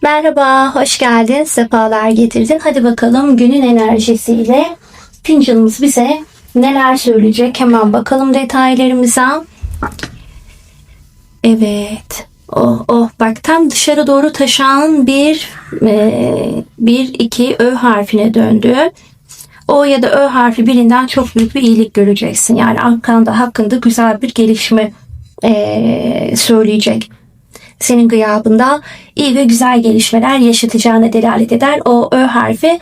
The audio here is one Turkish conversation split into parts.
Merhaba, hoş geldin, sefalar getirdin. Hadi bakalım günün enerjisiyle fincanımız bize neler söyleyecek? Hemen bakalım detaylarımıza. Evet. Oh, bak tam dışarı doğru taşan bir iki Ö harfine döndü. O ya da Ö harfi birinden çok büyük bir iyilik göreceksin. Yani hakkında güzel bir gelişme söyleyecek. Senin gıyabında iyi ve güzel gelişmeler yaşatacağına delalet eder. O Ö harfi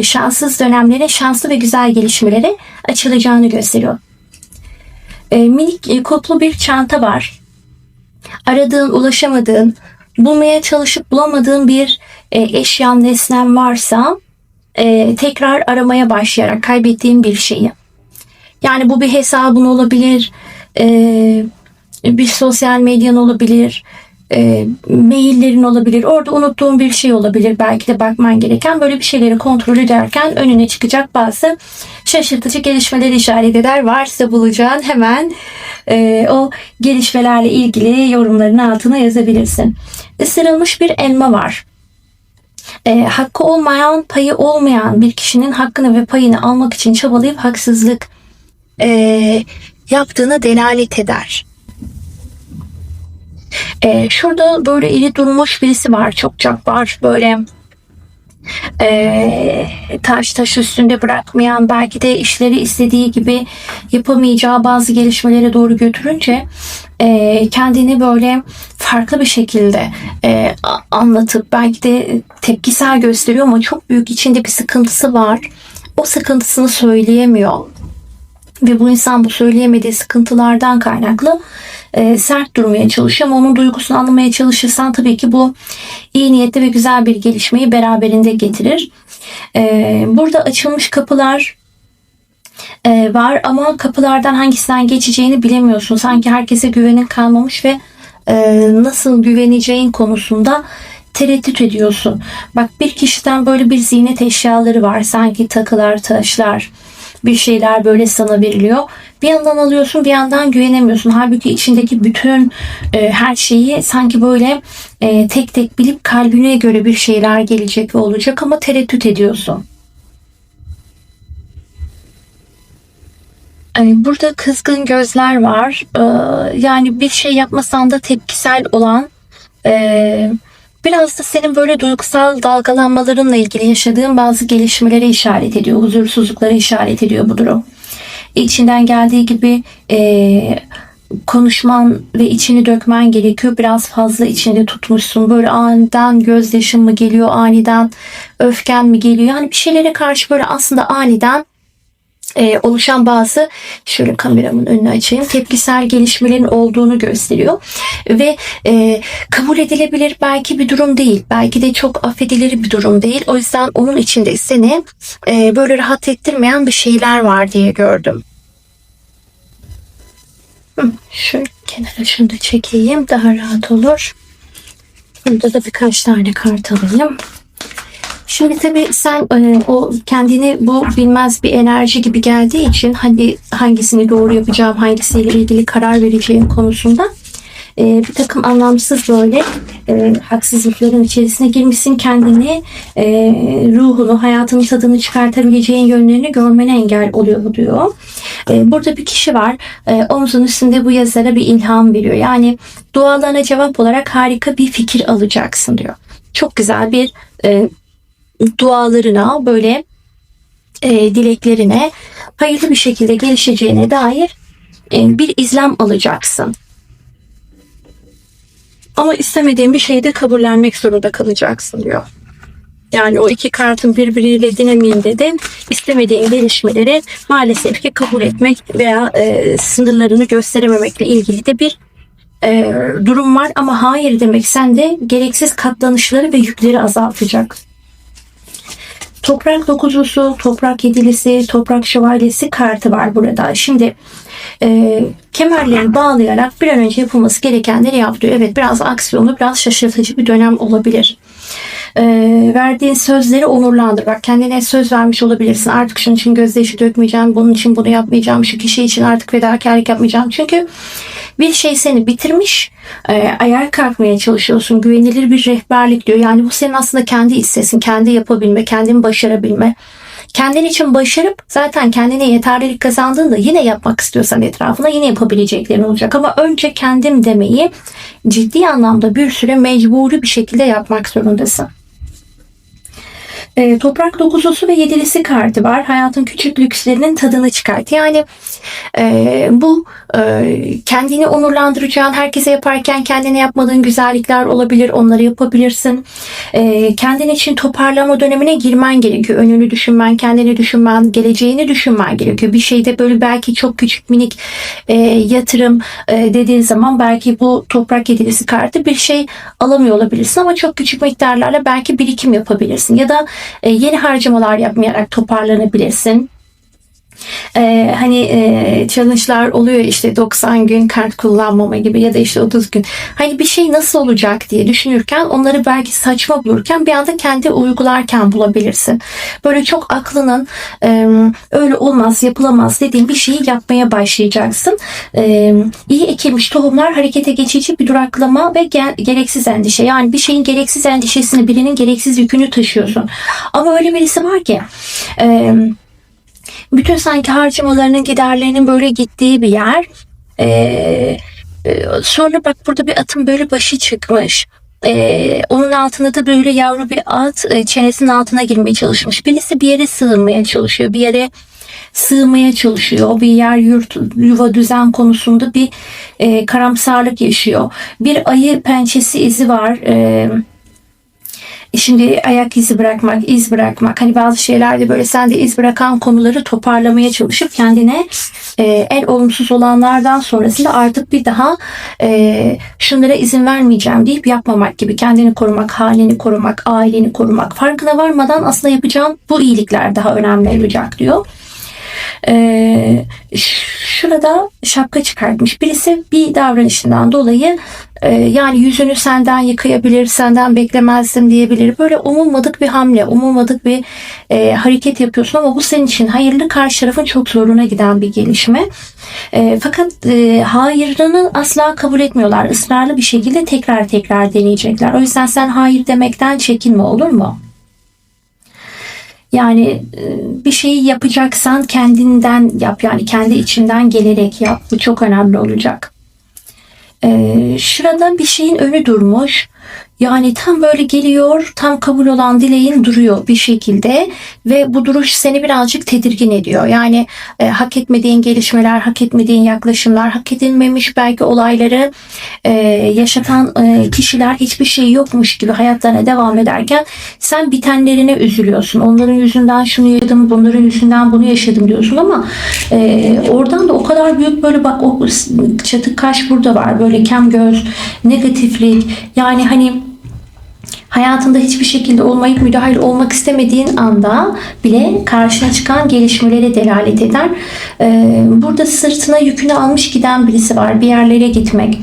şanssız dönemlere, şanslı ve güzel gelişmelere açılacağını gösteriyor. Minik koplu bir çanta var. Aradığın, ulaşamadığın, bulmaya çalışıp bulamadığın bir eşyan, nesnen varsa tekrar aramaya başlayarak kaybettiğin bir şeyi. Yani bu bir hesabın olabilir, bir sosyal medyan olabilir, maillerin olabilir, orada unuttuğun bir şey olabilir, belki de bakman gereken. Böyle bir şeyleri kontrol ederken önüne çıkacak bazı şaşırtıcı gelişmeler işaret eder. Varsa bulacağın hemen o gelişmelerle ilgili yorumların altına yazabilirsin. Isırılmış bir elma var. Hakkı olmayan, payı olmayan bir kişinin hakkını ve payını almak için çabalayıp haksızlık yaptığına delalet eder. Şurada böyle iri durmuş birisi var. Çok cabbar, böyle taş üstünde bırakmayan, belki de işleri istediği gibi yapamayacağı bazı gelişmelere doğru götürünce kendini böyle farklı bir şekilde anlatıp belki de tepkisel gösteriyor ama çok büyük içinde bir sıkıntısı var. O sıkıntısını söyleyemiyor. Ve bu insan bu söyleyemediği sıkıntılardan kaynaklı sert durmaya çalışıyor, ama onun duygusunu anlamaya çalışırsan tabii ki bu iyi niyetli ve güzel bir gelişmeyi beraberinde getirir. Burada açılmış kapılar var ama kapılardan hangisinden geçeceğini bilemiyorsun. Sanki herkese güvenin kalmamış ve nasıl güveneceğin konusunda tereddüt ediyorsun. Bak, bir kişiden böyle bir ziynet eşyaları var. Sanki takılar, taşlar, bir şeyler böyle sana veriliyor. Bir yandan alıyorsun, bir yandan güvenemiyorsun. Halbuki içindeki bütün her şeyi sanki böyle tek tek bilip kalbine göre bir şeyler gelecek ve olacak, ama tereddüt ediyorsun. Burada kızgın gözler var. Yani bir şey yapmasan da tepkisel olan, biraz da senin böyle duygusal dalgalanmalarınla ilgili yaşadığın bazı gelişmelere işaret ediyor. Huzursuzluklara işaret ediyor bu durum. İçinden geldiği gibi konuşman ve içini dökmen gerekiyor. Biraz fazla içinde tutmuşsun. Böyle aniden gözyaşın mı geliyor? Aniden öfken mi geliyor? Yani bir şeylere karşı böyle aslında aniden oluşan bazı, şöyle kameramın önüne açayım, tepkisel gelişmelerin olduğunu gösteriyor ve kabul edilebilir belki bir durum değil, belki de çok affedilir bir durum değil. O yüzden onun içinde seni böyle rahat ettirmeyen bir şeyler var diye gördüm. Şöyle kenara şunu da çekeyim, daha rahat olur. Burada da birkaç tane kart alayım. Şimdi tabii sen o kendini bu bilmez bir enerji gibi geldiği için, hani hangisini doğru yapacağım, hangisiyle ilgili karar vereceğim konusunda bir takım anlamsız böyle haksızlıkların içerisine girmişsin. Kendini, ruhunu, hayatının tadını çıkartabileceğin yönlerini görmene engel oluyor bu diyor. Burada bir kişi var. Omzun üstünde bu yazara bir ilham veriyor. Yani dualarına cevap olarak harika bir fikir alacaksın diyor. Çok güzel bir dualarına, böyle dileklerine hayırlı bir şekilde gelişeceğine dair bir izlem alacaksın. Ama istemediğin bir şeyi de kabullenmek zorunda kalacaksın diyor. Yani o iki kartın birbiriyle dinamiğinde de istemediğin gelişmeleri maalesef ki kabul etmek veya sınırlarını gösterememekle ilgili de bir durum var. Ama hayır demek sende gereksiz katlanışları ve yükleri azaltacak. Toprak dokuzlusu, toprak yedilisi, toprak şövalyesi kartı var burada. Şimdi kemerlerini bağlayarak bir an önce yapılması gerekenleri yap diyor. Evet, biraz aksiyonlu, biraz şaşırtıcı bir dönem olabilir. verdiğin sözleri onurlandır. Bak, kendine söz vermiş olabilirsin. Artık şunun için gözyaşı dökmeyeceğim, bunun için bunu yapmayacağım, şu kişi için artık fedakarlık yapmayacağım. Çünkü bir şey seni bitirmiş, ayağa kalkmaya çalışıyorsun. Güvenilir bir rehberlik diyor. Yani bu senin aslında kendi istesin, kendi yapabilme, kendini başarabilme. Kendin için başarıp zaten kendine yeterlilik kazandığında yine yapmak istiyorsan etrafına yine yapabileceklerin olacak. Ama önce kendim demeyi ciddi anlamda bir süre mecburi bir şekilde yapmak zorundasın. Toprak dokuzusu ve yedilisi kartı var. Hayatın küçük lükslerinin tadını çıkart. Yani bu kendini onurlandıracağın, herkese yaparken kendine yapmadığın güzellikler olabilir. Onları yapabilirsin. Kendin için toparlama dönemine girmen gerekiyor. Önünü düşünmen, kendini düşünmen, geleceğini düşünmen gerekiyor. Bir şeyde böyle belki çok küçük minik yatırım dediğin zaman belki bu toprak yedilisi kartı bir şey alamıyor olabilirsin ama çok küçük miktarlarla belki birikim yapabilirsin. Ya da yeni harcamalar yapmayarak toparlanabilirsin. Challenge'lar oluyor işte 90 gün kart kullanmama gibi ya da işte 30 gün. Hani bir şey nasıl olacak diye düşünürken onları belki saçma bulurken bir anda kendi uygularken bulabilirsin. Böyle çok aklının öyle olmaz, yapılamaz dediğin bir şeyi yapmaya başlayacaksın. İyi ekilmiş tohumlar harekete geçici bir duraklama ve gereksiz endişe. Yani bir şeyin gereksiz endişesini, birinin gereksiz yükünü taşıyorsun. Ama öyle birisi var ki bütün sanki harcamalarının, giderlerinin böyle gittiği bir yer. Sonra bak, burada bir atın böyle başı çıkmış. Onun altında da böyle yavru bir at çenesinin altına girmeye çalışmış. Birisi bir yere sığınmaya çalışıyor. Bir yere sığmaya çalışıyor. Bir yer, yurt, yuva, düzen konusunda bir karamsarlık yaşıyor. Bir ayı pençesi izi var. Şimdi ayak izi bırakmak, iz bırakmak. Hani bazı şeylerde böyle sende iz bırakan konuları toparlamaya çalışıp kendine en olumsuz olanlardan sonrasında artık bir daha şunlara izin vermeyeceğim deyip yapmamak gibi. Kendini korumak, halini korumak, aileni korumak. Farkına varmadan aslında yapacağın bu iyilikler daha önemli olacak diyor. Şurada şapka çıkartmış. Birisi bir davranışından dolayı yani yüzünü senden yıkayabilir, senden beklemezdim diyebilir. Böyle umulmadık bir hamle, umulmadık bir hareket yapıyorsun ama bu senin için hayırlı, karşı tarafın çok zoruna giden bir gelişme. Fakat hayırını asla kabul etmiyorlar. Israrlı bir şekilde tekrar deneyecekler. O yüzden sen hayır demekten çekinme, olur mu? Yani bir şeyi yapacaksan kendinden yap. Yani kendi içinden gelerek yap. Bu çok önemli olacak. Şurada bir şeyin önü durmuş. Yani tam böyle geliyor, tam kabul olan dileğin duruyor bir şekilde ve bu duruş seni birazcık tedirgin ediyor. Yani hak etmediğin gelişmeler, hak etmediğin yaklaşımlar, hak edilmemiş belki olayları yaşatan kişiler hiçbir şey yokmuş gibi hayatlarına devam ederken sen bitenlerine üzülüyorsun. Onların yüzünden şunu yaşadım, bunların yüzünden bunu yaşadım diyorsun ama oradan da o kadar büyük böyle bak o çatık kaş burada var. Böyle kem göz, negatiflik, yani hani hayatında hiçbir şekilde olmayıp müdahil olmak istemediğin anda bile karşına çıkan gelişmelere delalet eder. Burada sırtına yükünü almış giden birisi var. Bir yerlere gitmek,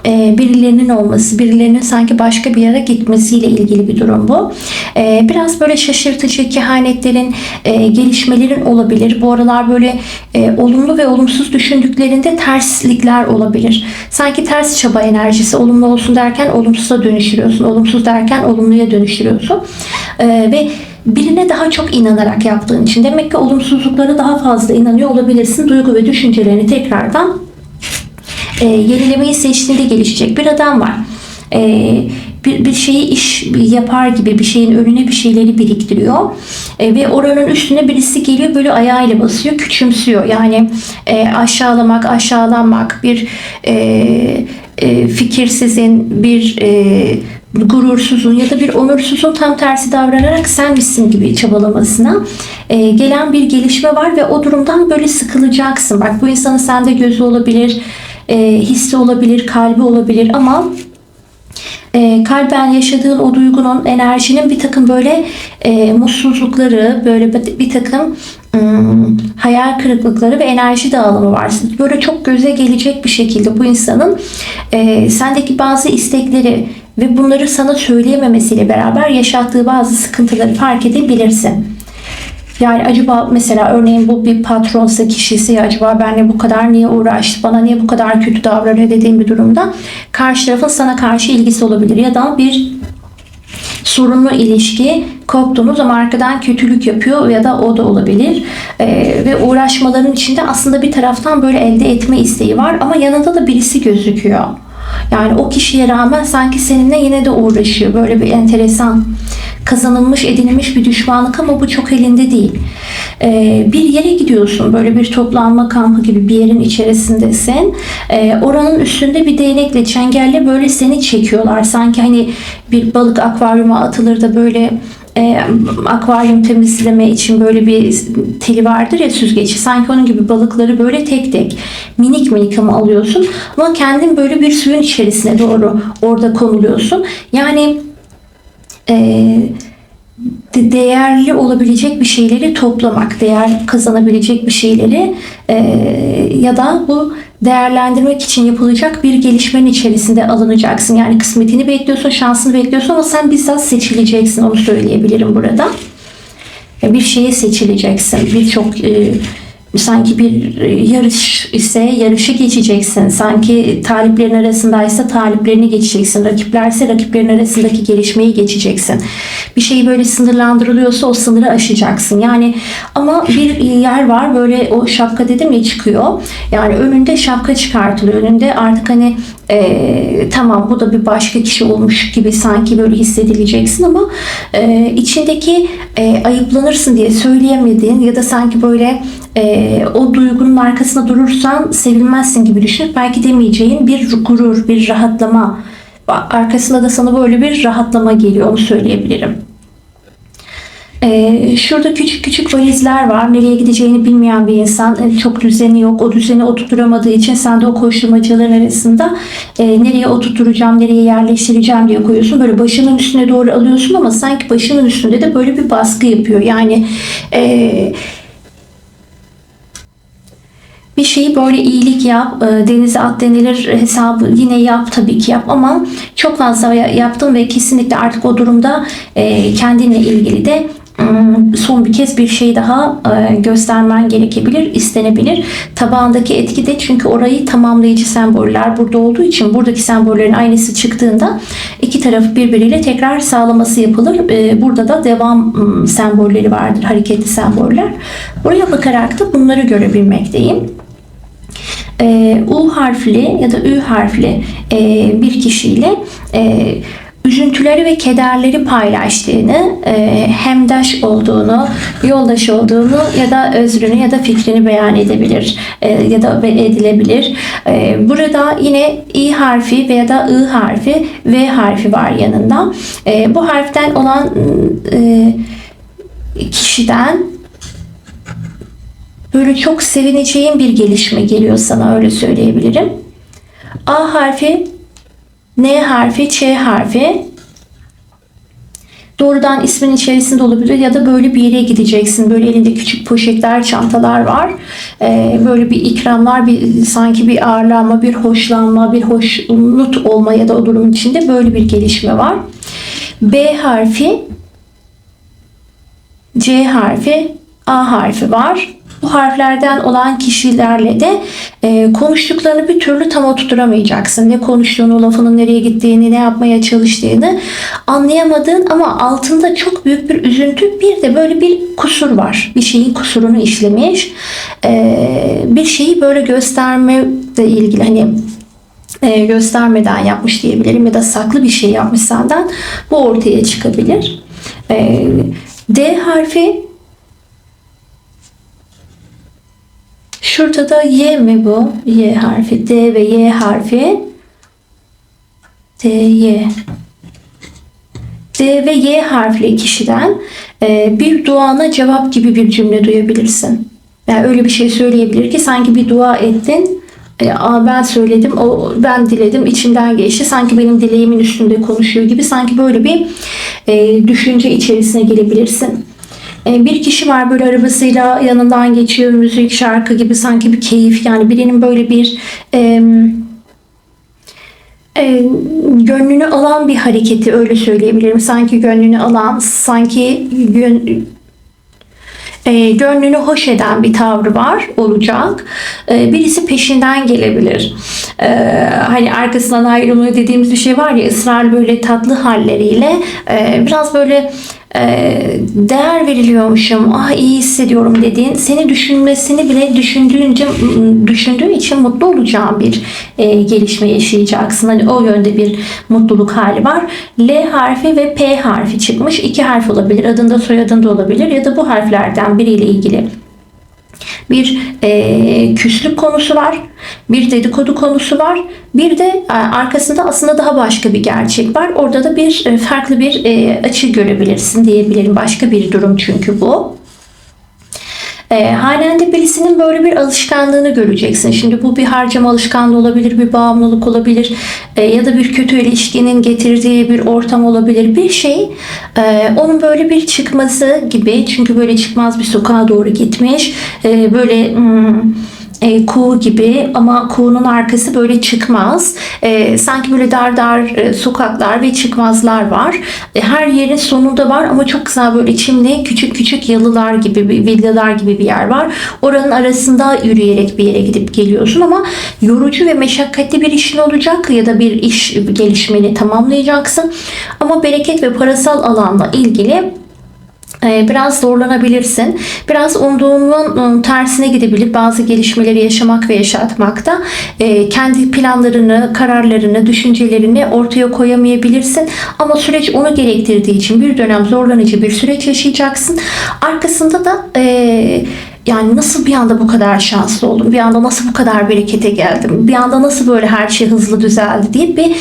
birilerinin olması, birilerinin sanki başka bir yere gitmesiyle ilgili bir durum bu. Biraz böyle şaşırtıcı kehanetlerin, gelişmelerin olabilir. Bu aralar böyle olumlu ve olumsuz düşündüklerinde terslikler olabilir. Sanki ters çaba enerjisi, olumlu olsun derken olumsuza dönüştürüyorsun. Olumsuz derken olumluya dönüştürüyorsun. Ve birine daha çok inanarak yaptığın için demek ki olumsuzluklara daha fazla inanıyor olabilirsin. Duygu ve düşüncelerini tekrardan yenilemeyi seçtiğinde gelişecek bir adam var. Bir şeyi iş yapar gibi bir şeyin önüne bir şeyleri biriktiriyor ve oranın üstüne birisi geliyor böyle ayağıyla basıyor, küçümsüyor. Yani aşağılamak, aşağılanmak, bir fikirsizin, bir gurursuzun ya da bir onursuzun tam tersi davranarak sen misin gibi çabalamasına gelen bir gelişme var ve o durumdan böyle sıkılacaksın. Bak, bu insanın sende gözü olabilir, hissi olabilir, kalbi olabilir ama kalben yaşadığın o duygunun, enerjinin bir takım böyle mutsuzlukları, böyle bir takım hayal kırıklıkları ve enerji dağılımı var. Böyle çok göze gelecek bir şekilde bu insanın sendeki bazı istekleri ve bunları sana söyleyememesiyle beraber yaşattığı bazı sıkıntıları fark edebilirsin. Yani acaba mesela örneğin bu bir patronsa, kişisi, acaba benimle bu kadar niye uğraştı, bana niye bu kadar kötü davranıyor dediğim bir durumda karşı tarafın sana karşı ilgisi olabilir. Ya da bir sorunlu ilişki, koptunuz ama arkadan kötülük yapıyor ya da o da olabilir. Ve uğraşmaların içinde aslında bir taraftan böyle elde etme isteği var ama yanında da birisi gözüküyor. Yani o kişiye rağmen sanki seninle yine de uğraşıyor. Böyle bir enteresan, kazanılmış, edinilmiş bir düşmanlık ama bu çok elinde değil. Bir yere gidiyorsun, böyle bir toplanma kampı gibi bir yerin içerisindesin. Oranın üstünde bir değnekle, çengelle böyle seni çekiyorlar. Sanki hani bir balık akvaryuma atılır da böyle akvaryum temizleme için böyle bir teli vardır ya, süzgeci. Sanki onun gibi balıkları böyle tek tek minik minik ama alıyorsun. Ama kendin böyle bir suyun içerisine doğru orada konuluyorsun. Yani değerli olabilecek bir şeyleri toplamak, değer kazanabilecek bir şeyleri ya da bu değerlendirmek için yapılacak bir gelişmenin içerisinde alınacaksın. Yani kısmetini bekliyorsun, şansını bekliyorsun ama sen bizzat seçileceksin, onu söyleyebilirim burada. Bir şeye seçileceksin. Birçok sanki bir yarış ise yarışı geçeceksin. Sanki taliplerin arasındaysa taliplerini geçeceksin. Rakiplerse rakiplerin arasındaki gelişmeyi geçeceksin. Bir şey böyle sınırlandırılıyorsa o sınırı aşacaksın. Yani ama bir yer var, böyle o şapka dedim ya, çıkıyor. Yani önünde şapka çıkartılıyor. Önünde artık hani tamam bu da bir başka kişi olmuş gibi sanki böyle hissedileceksin ama içindeki ayıplanırsın diye söyleyemediğin ya da sanki böyle o duygunun arkasında durursan sevilmezsin gibi düşünüp belki demeyeceğin bir gurur, bir rahatlama, arkasında da sana böyle bir rahatlama geliyor, onu söyleyebilirim. Şurada küçük küçük valizler var. Nereye gideceğini bilmeyen bir insan, çok düzeni yok. O düzeni oturtturamadığı için sen de o koşturmacaların arasında nereye oturtturacağım, nereye yerleştireceğim diye koyuyorsun. Böyle başının üstüne doğru alıyorsun ama sanki başının üstünde de böyle bir baskı yapıyor. Yani bir şeyi böyle iyilik yap, denize at denilir hesabı yine yap, tabii ki yap ama çok fazla yaptım ve kesinlikle artık o durumda kendinle ilgili de son bir kez bir şey daha göstermen gerekebilir, istenebilir. Tabağındaki etki de çünkü orayı tamamlayıcı semboller burada olduğu için buradaki sembollerin aynısı çıktığında iki tarafı birbiriyle tekrar sağlaması yapılır. Burada da devam sembolleri vardır, hareketli semboller. Buraya bakarak da bunları görebilmekteyim. U harfli ya da Ü harfli bir kişiyle üzüntüleri ve kederleri paylaştığını, hemdaş olduğunu, yoldaş olduğunu ya da özrünü ya da fikrini beyan edebilir ya da edilebilir. Burada yine İ harfi veya da I harfi, V harfi var yanında. Bu harften olan kişiden böyle çok sevineceğin bir gelişme geliyor sana, öyle söyleyebilirim. A harfi, N harfi, Ç harfi doğrudan ismin içerisinde olabilir ya da böyle bir yere gideceksin. Böyle elinde küçük poşetler, çantalar var. Böyle bir ikramlar, bir sanki bir ağırlanma, bir hoşlanma, bir hoşnut olma ya da o durumun içinde böyle bir gelişme var. B harfi, C harfi, A harfi var. Bu harflerden olan kişilerle de konuştuklarını bir türlü tam oturtamayacaksın. Ne konuştuğunu, lafının nereye gittiğini, ne yapmaya çalıştığını anlayamadığın ama altında çok büyük bir üzüntü, bir de böyle bir kusur var. Bir şeyin kusurunu işlemiş. Bir şeyi böyle göstermeyle ilgili, hani göstermeden yapmış diyebilirim ya da saklı bir şey yapmış senden. Bu ortaya çıkabilir. D harfi, şurada da Y mi bu? Y harfi. D ve Y harfi. D, Y. D ve Y harfli kişiden bir duana cevap gibi bir cümle duyabilirsin. Yani öyle bir şey söyleyebilir ki sanki bir dua ettin. Ben söyledim, ben diledim, içimden geçti. Sanki benim dileğimin üstünde konuşuyor gibi, sanki böyle bir düşünce içerisine gelebilirsin. Bir kişi var, böyle arabasıyla yanından geçiyor, müzik, şarkı gibi, sanki bir keyif, yani birinin böyle bir Gönlünü alan bir hareketi, öyle söyleyebilirim. Sanki gönlünü alan, sanki gönlünü hoş eden bir tavrı var olacak. Birisi peşinden gelebilir. Hani arkasından ayrılma dediğimiz bir şey var ya, ısrarlı böyle tatlı halleriyle biraz böyle değer veriliyormuşum, ah iyi hissediyorum dediğin, seni düşünmesini bile düşündüğü için mutlu olacağın bir gelişme yaşayacaksın. Hani o yönde bir mutluluk hali var. L harfi ve P harfi çıkmış. İki harf olabilir. Adında soyadında olabilir ya da bu harflerden biriyle ilgili bir küslük konusu var, bir dedikodu konusu var, bir de arkasında aslında daha başka bir gerçek var. Orada da bir farklı bir açı görebilirsin diyebilirim. Başka bir durum çünkü bu. Hanende birisinin böyle bir alışkanlığını göreceksin. Şimdi bu bir harcama alışkanlığı olabilir, bir bağımlılık olabilir ya da bir kötü ilişkinin getirdiği bir ortam olabilir. Bir şey onun böyle bir çıkması gibi, çünkü böyle çıkmaz bir sokağa doğru gitmiş. Böyle kuğu gibi, ama kuğunun arkası böyle çıkmaz. Sanki böyle dar dar sokaklar ve çıkmazlar var. Her yerin sonunda var ama çok güzel böyle çimli küçük küçük yalılar gibi, villalar gibi bir yer var. Oranın arasında yürüyerek bir yere gidip geliyorsun ama yorucu ve meşakkatli bir işin olacak ya da bir iş gelişmeni tamamlayacaksın. Ama bereket ve parasal alanla ilgili biraz zorlanabilirsin. Biraz umduğunun tersine gidebilir. Bazı gelişmeleri yaşamak ve yaşatmakta kendi planlarını, kararlarını, düşüncelerini ortaya koyamayabilirsin. Ama süreç onu gerektirdiği için bir dönem zorlanıcı bir süreç yaşayacaksın. Arkasında da yani nasıl bir anda bu kadar şanslı oldum? Bir anda nasıl bu kadar berekete geldim? Bir anda nasıl böyle her şey hızlı düzeldi diye bir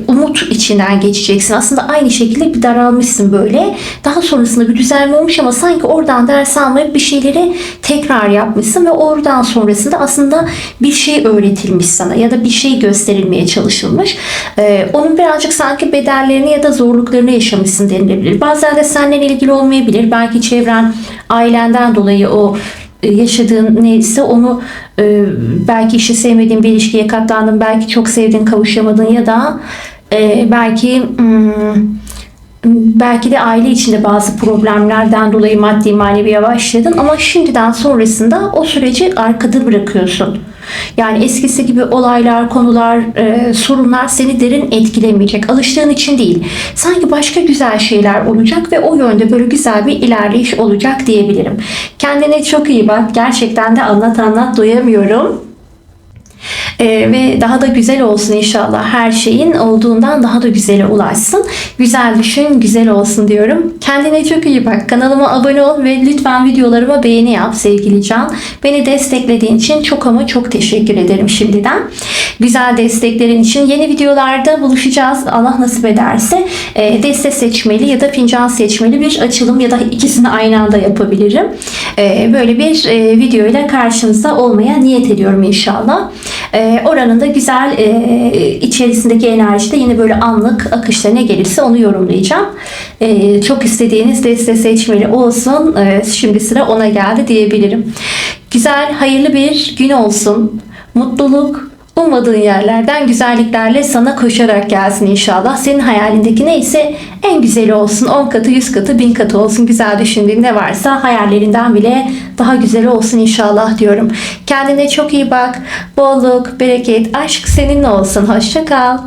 umut içinden geçeceksin. Aslında aynı şekilde bir daralmışsın böyle. Daha sonrasında bir düzelme olmuş ama sanki oradan ders almayıp bir şeyleri tekrar yapmışsın ve oradan sonrasında aslında bir şey öğretilmiş sana ya da bir şey gösterilmeye çalışılmış. Onun birazcık sanki bedellerini ya da zorluklarını yaşamışsın denilebilir. Bazen de seninle ilgili olmayabilir. Belki çevren, ailenden dolayı o yaşadığın neyse onu belki işte sevmediğin bir ilişkiye katlandın, belki çok sevdin kavuşamadın ya da belki de aile içinde bazı problemlerden dolayı maddi manevi yavaşladın ama şimdiden sonrasında o süreci arkada bırakıyorsun. Yani eskisi gibi olaylar, konular, sorunlar seni derin etkilemeyecek. Alıştığın için değil. Sanki başka güzel şeyler olacak ve o yönde böyle güzel bir ilerleyiş olacak diyebilirim. Kendine çok iyi bak. Gerçekten de anlat doyamıyorum. Ve daha da güzel olsun inşallah. Her şeyin olduğundan daha da güzele ulaşsın. Güzel düşün, güzel olsun diyorum. Kendine çok iyi bak. Kanalıma abone ol ve lütfen videolarıma beğeni yap sevgili Can. Beni desteklediğin için çok ama çok teşekkür ederim şimdiden. Güzel desteklerin için yeni videolarda buluşacağız. Allah nasip ederse deste seçmeli ya da fincan seçmeli bir açılım ya da ikisini aynı anda yapabilirim. Böyle bir video ile karşınızda olmaya niyet ediyorum inşallah. Oranın da güzel içerisindeki enerjide yine böyle anlık akışta ne gelirse onu yorumlayacağım. Çok istediğiniz deste seçmeli olsun. Şimdi sıra ona geldi diyebilirim. Güzel, hayırlı bir gün olsun. Mutluluk, ummadığın yerlerden güzelliklerle sana koşarak gelsin inşallah. Senin hayalindeki neyse en güzeli olsun. 10 katı, 100 katı, 1000 katı olsun. Güzel düşündüğün ne varsa hayallerinden bile daha güzeli olsun inşallah diyorum. Kendine çok iyi bak. Bolluk, bereket, aşk seninle olsun. Hoşça kal.